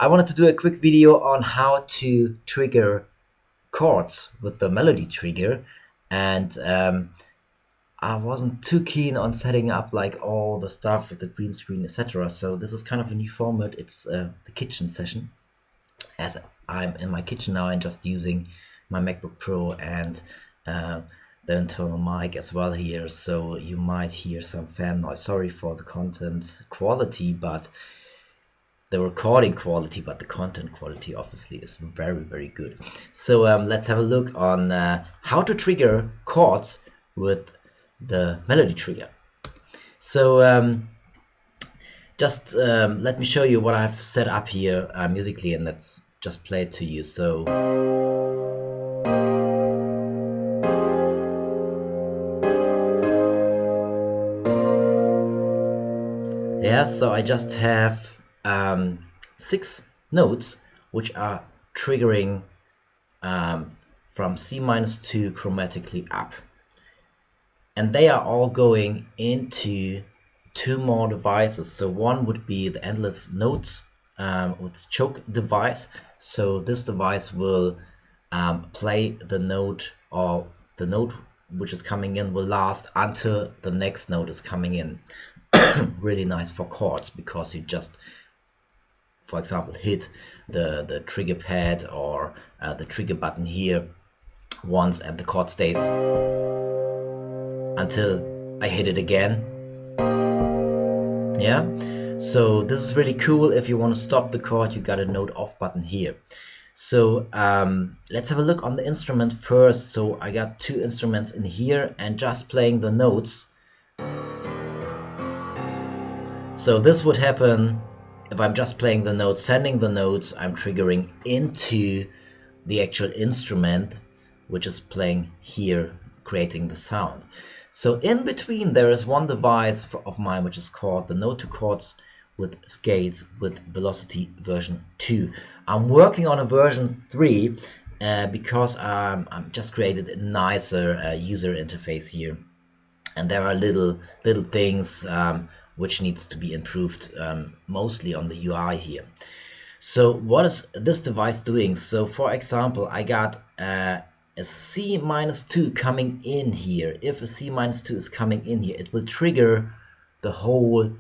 I wanted to do a quick video on how to trigger chords with the MelodyTrigger, and I wasn't too keen on setting up like all the stuff with the green screen, etc. So this is kind of a new format. It's the kitchen session, as I'm in my kitchen now and just using my MacBook Pro and the internal mic as well here, so you might hear some fan noise. Sorry for the content quality, but the recording quality, but the content quality obviously is very good. So let's have a look on how to trigger chords with the MelodyTrigger. So just let me show you what I've set up here musically, and let's just play it to you. So yeah, so I just have 6 notes which are triggering from C-2 chromatically up, and they are all going into 2 more devices. So one would be the endless notes with choke device. So this device will play the note, or the note which is coming in will last until the next note is coming in. Really nice for chords, because you just, for example, hit the trigger pad or the trigger button here once, and the chord stays until I hit it again. Yeah, so this is really cool. If you want to stop the chord, you got a note off button here. So let's have a look on the instrument first. So I got 2 instruments in here and just playing the notes. So this would happen if I'm just playing the notes, sending the notes, I'm triggering into the actual instrument, which is playing here, creating the sound. So in between there is one device of mine which is called the Note to Chords with Scales with Velocity version 2. I'm working on a version 3 because I'm just created a nicer user interface here, and there are little things which needs to be improved, mostly on the UI here. So what is this device doing? So for example, I got a C-2 coming in here. If a C-2 is coming in here, it will trigger the whole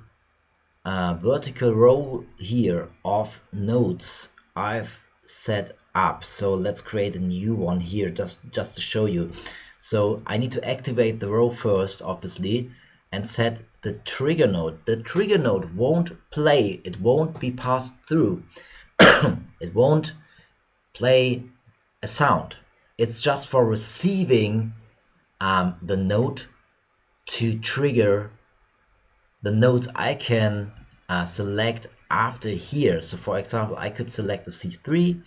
vertical row here of notes I've set up. So let's create a new one here just to show you. So I need to activate the row first, obviously, and set the trigger note. The trigger note won't play, it won't be passed through. It won't play a sound. It's just for receiving the note to trigger the notes I can select after here. So for example, I could select the C3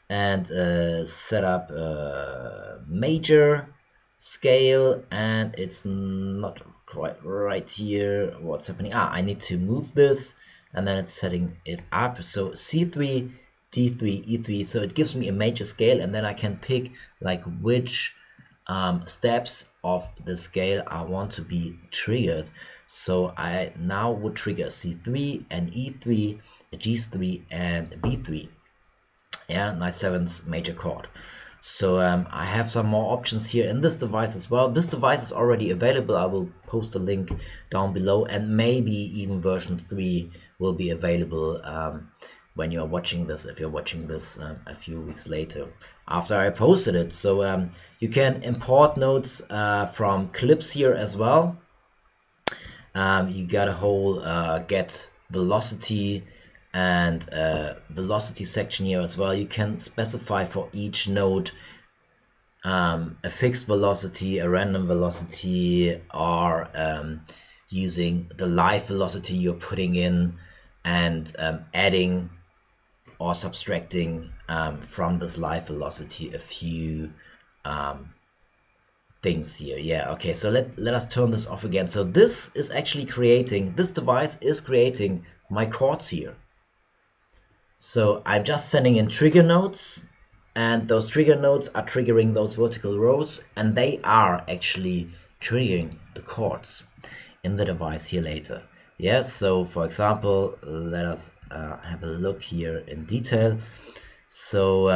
and set up a major scale, and it's not quite right here. What's happening? I need to move this, and then it's setting it up. So C3, D3, E3. So it gives me a major scale, and then I can pick like which steps of the scale I want to be triggered. So I now would trigger C3 and E3, a G3 and a B3. Yeah, nice 7th major chord. So I have some more options here in this device as well. This device is already available. I will post a link down below, and maybe even version 3 will be available when you're watching this, if you're watching this a few weeks later after I posted it. So you can import notes from clips here as well. You got a whole get velocity and velocity section here as well. You can specify for each note a fixed velocity, a random velocity, or using the live velocity you're putting in, and adding or subtracting from this live velocity a few things here. Yeah, okay, so let us turn this off again. So this is actually creating, this device is creating my chords here. So I'm just sending in trigger notes, and those trigger notes are triggering those vertical rows, and they are actually triggering the chords in the device here later. Yes, so for example, let us have a look here in detail. So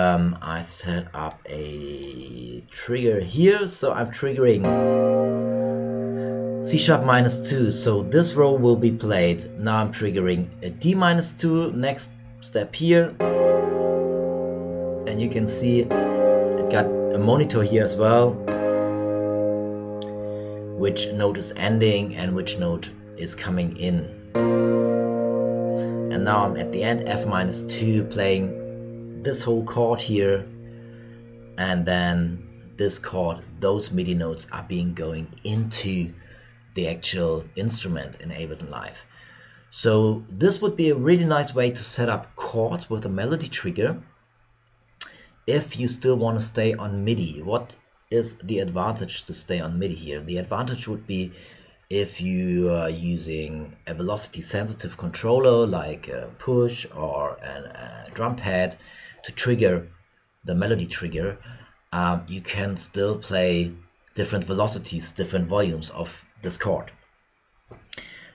I set up a trigger here, so I'm triggering C#-2, so this row will be played. Now I'm triggering a D-2, next step here, and you can see it got a monitor here as well, which note is ending and which note is coming in. And now I'm at the end, F-2, playing this whole chord here, and then this chord, those MIDI notes are being going into the actual instrument in Ableton Live. So this would be a really nice way to set up chords with a melody trigger if you still want to stay on MIDI. What is the advantage to stay on MIDI here? The advantage would be if you are using a velocity sensitive controller like a push or a drum pad to trigger the melody trigger, you can still play different velocities, different volumes of this chord.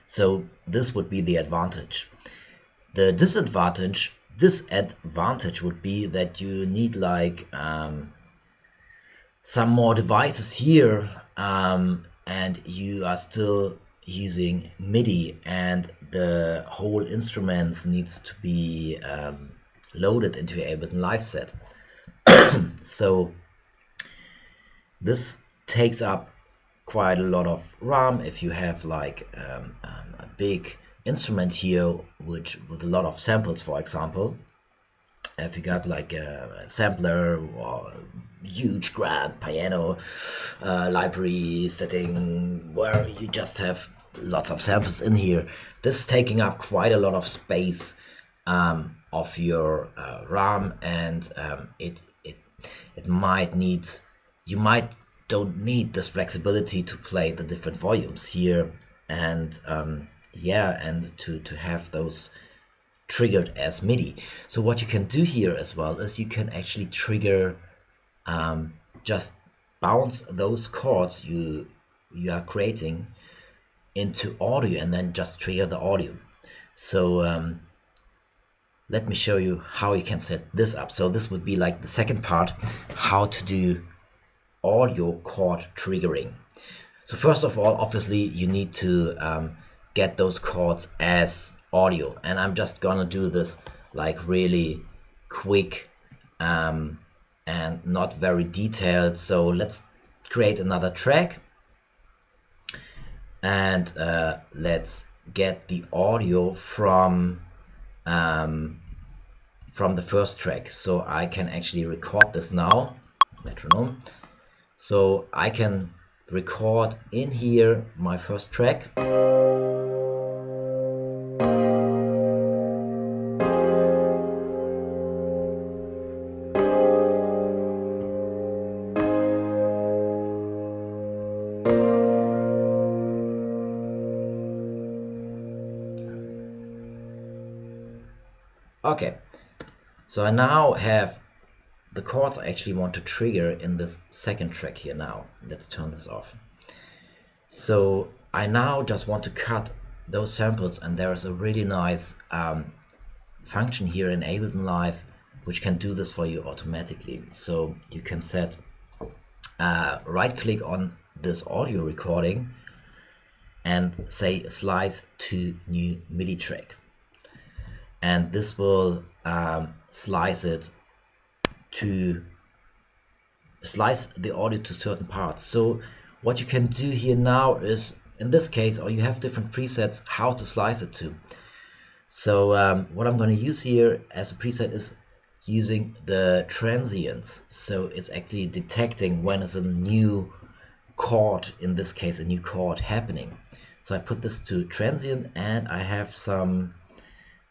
So this would be the advantage. The disadvantage would be that you need like some more devices here, and you are still using MIDI, and the whole instruments needs to be loaded into your Ableton Live set. So this takes up quite a lot of RAM if you have like a big instrument here with a lot of samples. For example, if you got like a sampler or a huge grand piano library setting where you just have lots of samples in here, this is taking up quite a lot of space of your RAM, and it might need, you might don't need this flexibility to play the different volumes here, and yeah, and to have those triggered as MIDI. So what you can do here as well is you can actually trigger, just bounce those chords you are creating into audio and then just trigger the audio. So let me show you how you can set this up. So this would be like the second part, how to do audio chord triggering. So first of all, obviously you need to get those chords as audio, and I'm just gonna do this like really quick and not very detailed. So let's create another track, and let's get the audio from the first track. So I can actually record this now, metronome. So I can record in here my first track. Okay, so I now have the chords I actually want to trigger in this second track here now. Let's turn this off. So I now just want to cut those samples, and there is a really nice function here in Ableton Live which can do this for you automatically. So you can set right click on this audio recording and say slice to new MIDI track, and this will slice the audio to certain parts. So what you can do here now is, in this case, or you have different presets how to slice it to. So what I'm going to use here as a preset is using the transients. So it's actually detecting when is a new chord, in this case a new chord happening. So I put this to transient, and I have some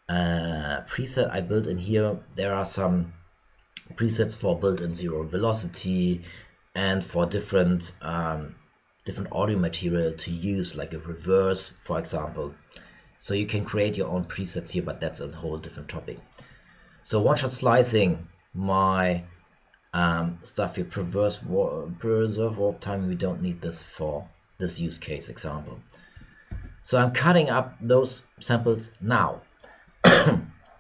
preset I built in here. There are some presets for built-in zero velocity and for different audio material to use, like a reverse, for example. So you can create your own presets here, but that's a whole different topic. So one-shot slicing, my stuff here, preserve warp time, we don't need this for this use case example. So I'm cutting up those samples now.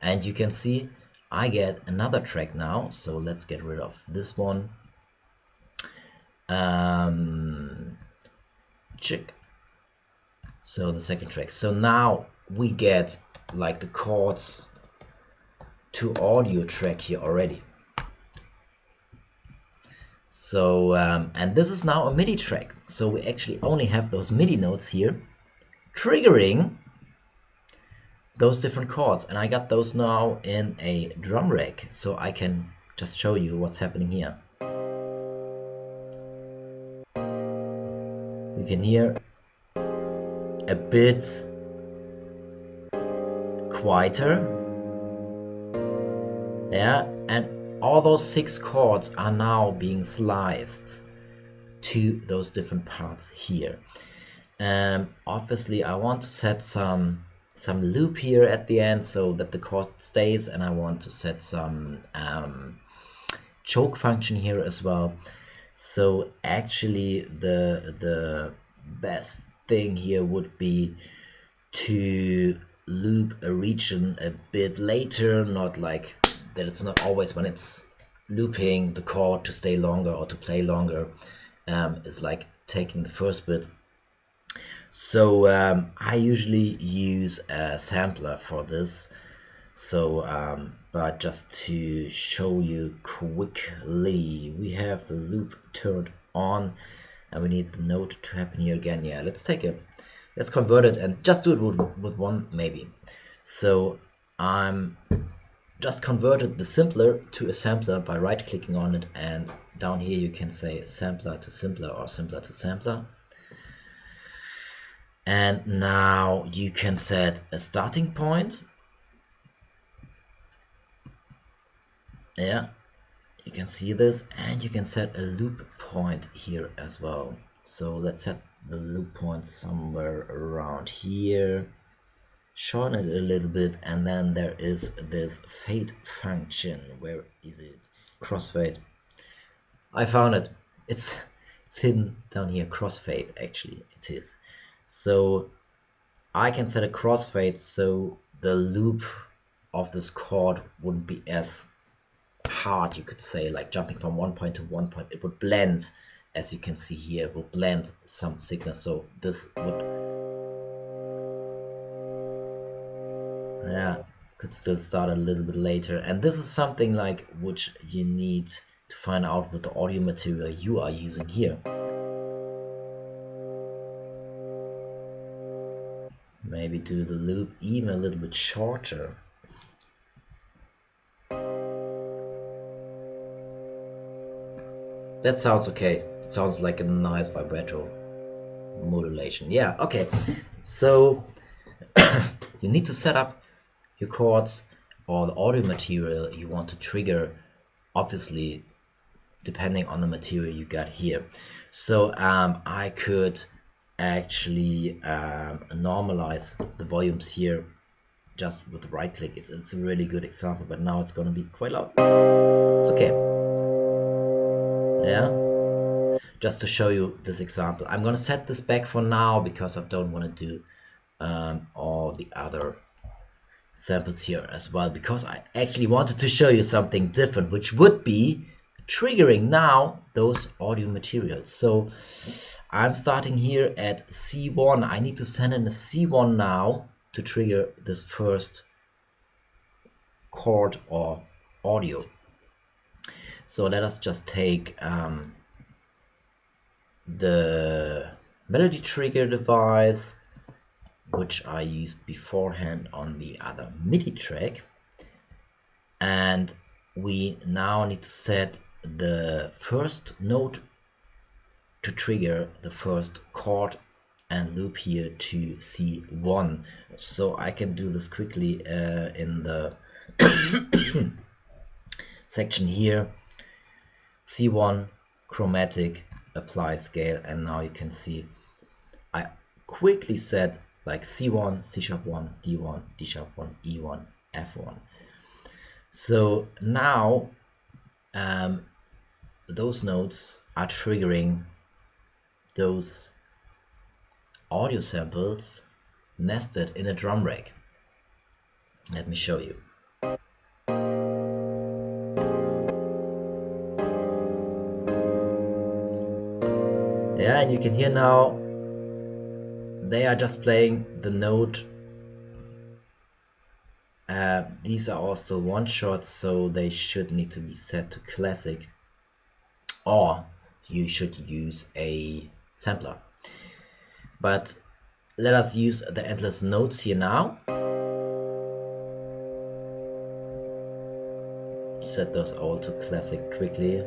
and you can see I get another track now. So let's get rid of this one. Check. So the second track. So now we get like the chords to audio track here already. So and this is now a MIDI track. So we actually only have those MIDI notes here triggering those different chords, and I got those now in a drum rack, so I can just show you what's happening here. You can hear a bit quieter, yeah, and all those 6 chords are now being sliced to those different parts here. Obviously I want to set some loop here at the end so that the chord stays, and I want to set some choke function here as well. So actually the best thing here would be to loop a region a bit later, not like that it's not always when it's looping the chord to stay longer or to play longer. It's like taking the first bit. So I usually use a sampler for this. So but just to show you quickly, we have the loop turned on and we need the note to happen here again. Yeah, let's convert it and just do it with one maybe. So I'm just converted the simpler to a sampler by right clicking on it, and down here you can say sampler to simpler or simpler to sampler. And now you can set a starting point. Yeah, you can see this, and you can set a loop point here as well. So let's set the loop point somewhere around here, shorten it a little bit, and then there is this fade function. Where is it? Crossfade. I found it. It's hidden down here. Crossfade, actually it is. So I can set a crossfade so the loop of this chord wouldn't be as hard, you could say, like jumping from one point to one point. It would blend, as you can see here, it will blend some signals. So this would, yeah, could still start a little bit later. And this is something like which you need to find out with the audio material you are using here. Maybe do the loop even a little bit shorter. That sounds okay. It sounds like a nice vibrato modulation. Yeah, okay. So you need to set up your chords or the audio material you want to trigger, obviously depending on the material you got here. So I could actually normalize the volumes here just with the right click. It's a really good example, but now it's going to be quite loud. It's okay. Yeah, just to show you this example. I'm going to set this back for now because I don't want to do all the other samples here as well, because I actually wanted to show you something different, which would be triggering now those audio materials. So I'm starting here at C1. I need to send in a C1 now to trigger this first chord or audio. So let us just take the MelodyTrigger device, which I used beforehand on the other MIDI track, and we now need to set the first note to trigger the first chord and loop here to C1. So I can do this quickly in the section here, C1, chromatic, apply scale, and now you can see I quickly set like C1, C sharp 1, D1, D sharp 1, E1, F1. So now those notes are triggering those audio samples nested in a drum rack. Let me show you. Yeah, and you can hear now they are just playing the note. These are also one shots, so they should need to be set to classic, or you should use a sampler. But let us use the endless notes here now. Set those all to classic quickly.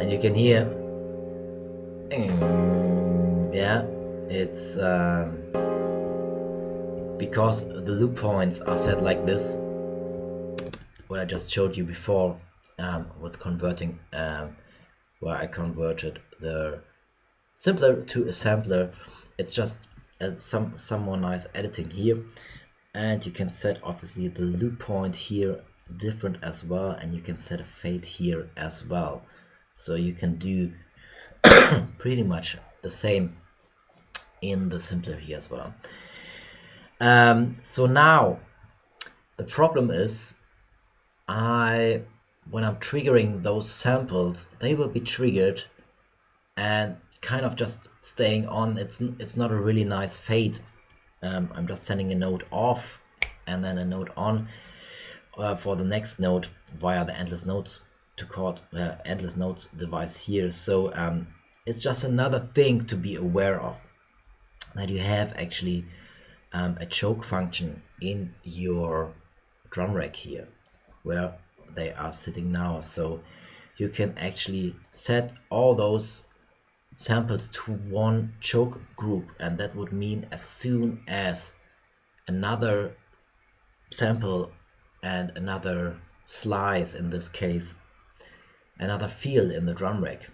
And you can hear, yeah, it's because the loop points are set like this, what I just showed you before, with converting, where I converted the simpler to a sampler. It's just some more nice editing here, and you can set obviously the loop point here different as well, and you can set a fade here as well, so you can do pretty much the same in the simpler here as well. So now the problem is, when I'm triggering those samples, they will be triggered and kind of just staying on. It's not a really nice fade. I'm just sending a note off and then a note on for the next note via the endless notes to chord endless notes device here. So it's just another thing to be aware of, that you have actually a choke function in your drum rack here where they are sitting now. So you can actually set all those samples to one choke group, and that would mean as soon as another sample and another slice, in this case another field in the drum rack,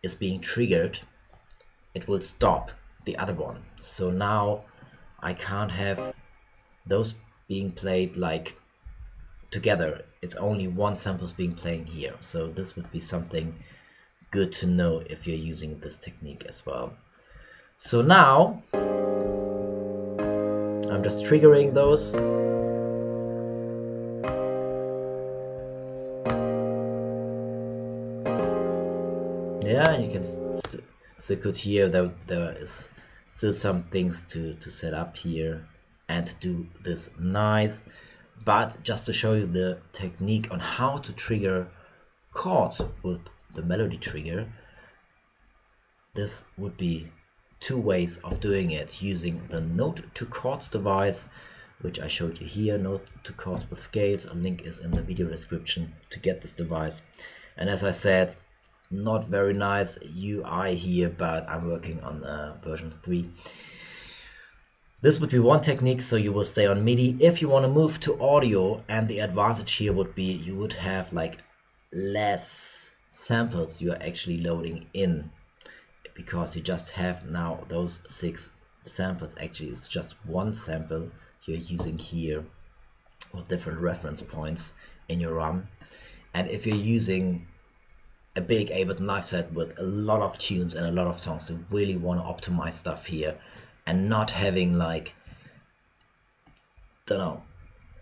is being triggered, it will stop the other one. So now I can't have those being played like together. It's only one sample is being playing here. So this would be something good to know if you're using this technique as well. So now I'm just triggering those. Yeah, you can still could hear that there is still some things to set up here and to do this nice. But just to show you the technique on how to trigger chords with the MelodyTrigger, this would be two ways of doing it, using the Note to Chords device, which I showed you here, Note to Chords with scales. A link is in the video description to get this device. And as I said, not very nice UI here, but I'm working on version 3. This would be one technique, so you will stay on MIDI. If you want to move to audio, and the advantage here would be you would have like less samples you are actually loading in, because you just have now those 6 samples. Actually, it's just one sample you're using here with different reference points in your run. And if you're using a big Ableton live set with a lot of tunes and a lot of songs, you really want to optimize stuff here and not having like, don't know,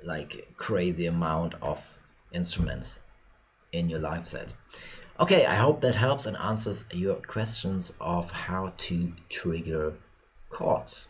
like crazy amount of instruments in your live set. Okay, I hope that helps and answers your questions of how to trigger chords.